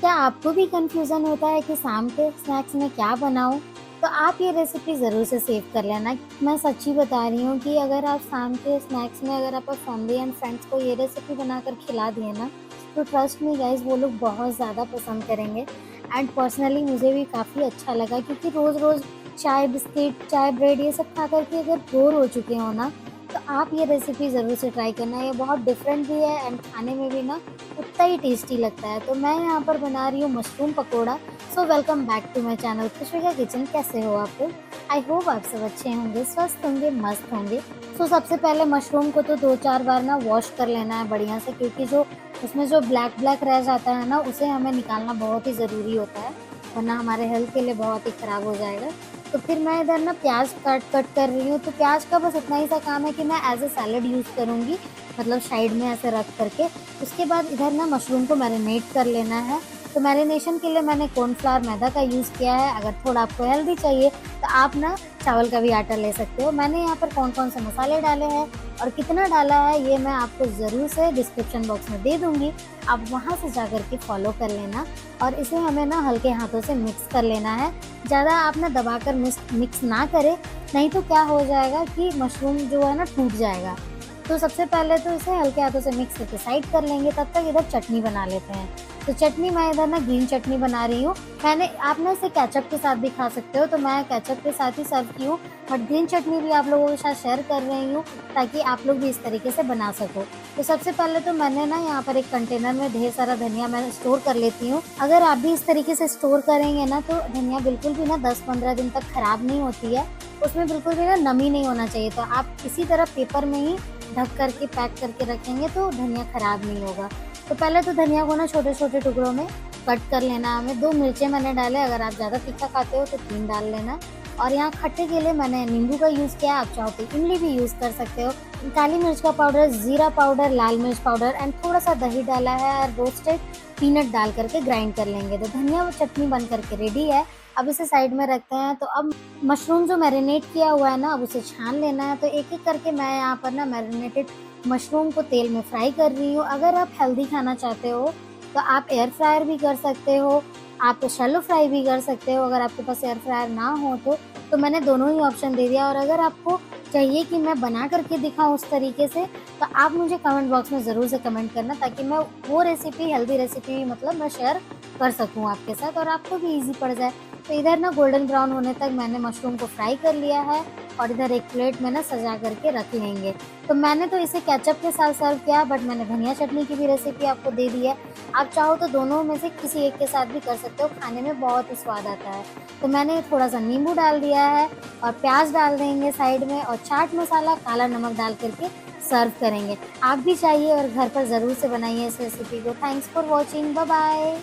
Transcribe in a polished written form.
क्या आपको भी कन्फ्यूज़न होता है कि शाम के स्नैक्स में क्या बनाऊँ? तो आप ये रेसिपी ज़रूर से सेव कर लेना। मैं सच्ची बता रही हूँ कि अगर आप शाम के स्नैक्स में अगर आप फैमिली एंड फ्रेंड्स को ये रेसिपी बनाकर खिला दिए ना, तो ट्रस्ट मी गाइज़ वो लोग बहुत ज़्यादा पसंद करेंगे। एंड पर्सनली मुझे भी काफ़ी अच्छा लगा क्योंकि रोज़-रोज़ चाय बिस्किट, चाय ब्रेड ये सब खा कर के अगर बोर हो चुके हो ना, तो आप ये रेसिपी ज़रूर से ट्राई करना। ये बहुत डिफरेंट भी है एंड खाने में भी ना उतना ही टेस्टी लगता है। तो मैं यहाँ पर बना रही हूँ mushroom pakoda. So welcome back to my channel Khushboo kitchen. कैसे हो आप लोग? आई होप आप सब अच्छे होंगे, स्वस्थ होंगे, मस्त होंगे। सो सबसे पहले मशरूम को तो 2-4 बार ना वॉश कर लेना है बढ़िया से, क्योंकि जो उसमें जो ब्लैक ब्लैक रह जाता है ना, उसे हमें निकालना बहुत ही ज़रूरी होता है, वरना हमारे हेल्थ के लिए बहुत ही ख़राब हो जाएगा। तो फिर मैं इधर ना प्याज कट कर रही हूँ। तो प्याज का बस इतना ही सा काम है कि मैं एज अ सैलेड यूज़ करूँगी, मतलब साइड में ऐसे रख करके। उसके बाद इधर ना मशरूम को मैरिनेट कर लेना है। तो मैरिनेशन के लिए मैंने कॉर्नफ्लावर मैदा का यूज़ किया है। अगर थोड़ा आपको हेल्दी चाहिए तो आप ना चावल का भी आटा ले सकते हो। मैंने यहाँ पर कौन-कौन से मसाले डाले हैं और कितना डाला है ये मैं आपको ज़रूर से डिस्क्रिप्शन बॉक्स में दे दूँगी। आप वहाँ से जा कर के फॉलो कर लेना और इसे हमें ना हल्के हाथों से मिक्स कर लेना है। ज़्यादा आप ना दबाकर मिक्स ना करें, नहीं तो क्या हो जाएगा कि मशरूम जो है ना टूट जाएगा। तो सबसे पहले तो इसे हल्के हाथों से मिक्स करके साइड कर लेंगे, तब तक इधर चटनी बना लेते हैं। तो चटनी मैं इधर ना ग्रीन चटनी बना रही हूँ। आप ना इसे केचप के साथ भी खा सकते हो, तो मैं केचप के साथ ही सर्व की हूँ, बट ग्रीन चटनी भी आप लोगों के साथ शेयर कर रही हूँ ताकि आप लोग भी इस तरीके से बना सको। तो सबसे पहले तो मैंने ना यहाँ पर एक कंटेनर में ढेर सारा धनिया मैं स्टोर कर लेती हूँ। अगर आप भी इस तरीके से स्टोर करेंगे ना, तो धनिया बिल्कुल भी ना 10-15 दिन तक खराब नहीं होती है। उसमें बिल्कुल भी ना नमी नहीं होना चाहिए। तो आप इसी तरह पेपर में ही ढक करके पैक करके रखेंगे तो धनिया ख़राब नहीं होगा। तो पहले तो धनिया को ना छोटे-छोटे टुकड़ों में कट कर लेना है हमें। 2 मिर्चें मैंने डाले, अगर आप ज़्यादा तीखा खाते हो तो 3 डाल लेना। और यहाँ खट्टे के लिए मैंने नींबू का यूज़ किया, आप चाहो तो इमली भी यूज़ कर सकते हो। काली मिर्च का पाउडर, ज़ीरा पाउडर, लाल मिर्च पाउडर एंड थोड़ा-सा दही डाला है और रोस्टेड पीनट डाल करके ग्राइंड कर लेंगे। तो धनिया व चटनी बन करके रेडी है। अब इसे साइड में रखते हैं। तो अब मशरूम जो मैरिनेट किया हुआ है ना, अब उसे छान लेना है। तो एक-एक करके मैं यहाँ पर ना मैरिनेटेड मशरूम को तेल में फ्राई कर रही हूँ। अगर आप हेल्दी खाना चाहते हो तो आप एयर फ्रायर भी कर सकते हो, आप शैलो फ्राई भी कर सकते हो। अगर आपके पास एयर फ्रायर ना हो तो मैंने दोनों ही ऑप्शन दे दिया। और अगर आपको चाहिए कि मैं बना करके दिखाऊँ उस तरीके से, तो आप मुझे कमेंट बॉक्स में ज़रूर से कमेंट करना, ताकि मैं वो रेसिपी, हेल्दी रेसिपी मतलब मैं शेयर कर सकूँ आपके साथ और आपको भी ईज़ी पड़ जाए। तो इधर ना गोल्डन ब्राउन होने तक मैंने मशरूम को फ्राई कर लिया है और इधर एक प्लेट में ना सजा करके रख लेंगे। तो मैंने तो इसे केचप के साथ सर्व किया, बट मैंने धनिया चटनी की भी रेसिपी आपको दे दी है। आप चाहो तो दोनों में से किसी एक के साथ भी कर सकते हो, खाने में बहुत ही स्वाद आता है। तो मैंने थोड़ा-सा नींबू डाल दिया है और प्याज़ डाल देंगे साइड में और चाट मसाला, काला नमक डाल करके सर्व करेंगे। आप भी चाहिए और घर पर ज़रूर से बनाइए इस रेसिपी को। Thanks for watching. Bye bye.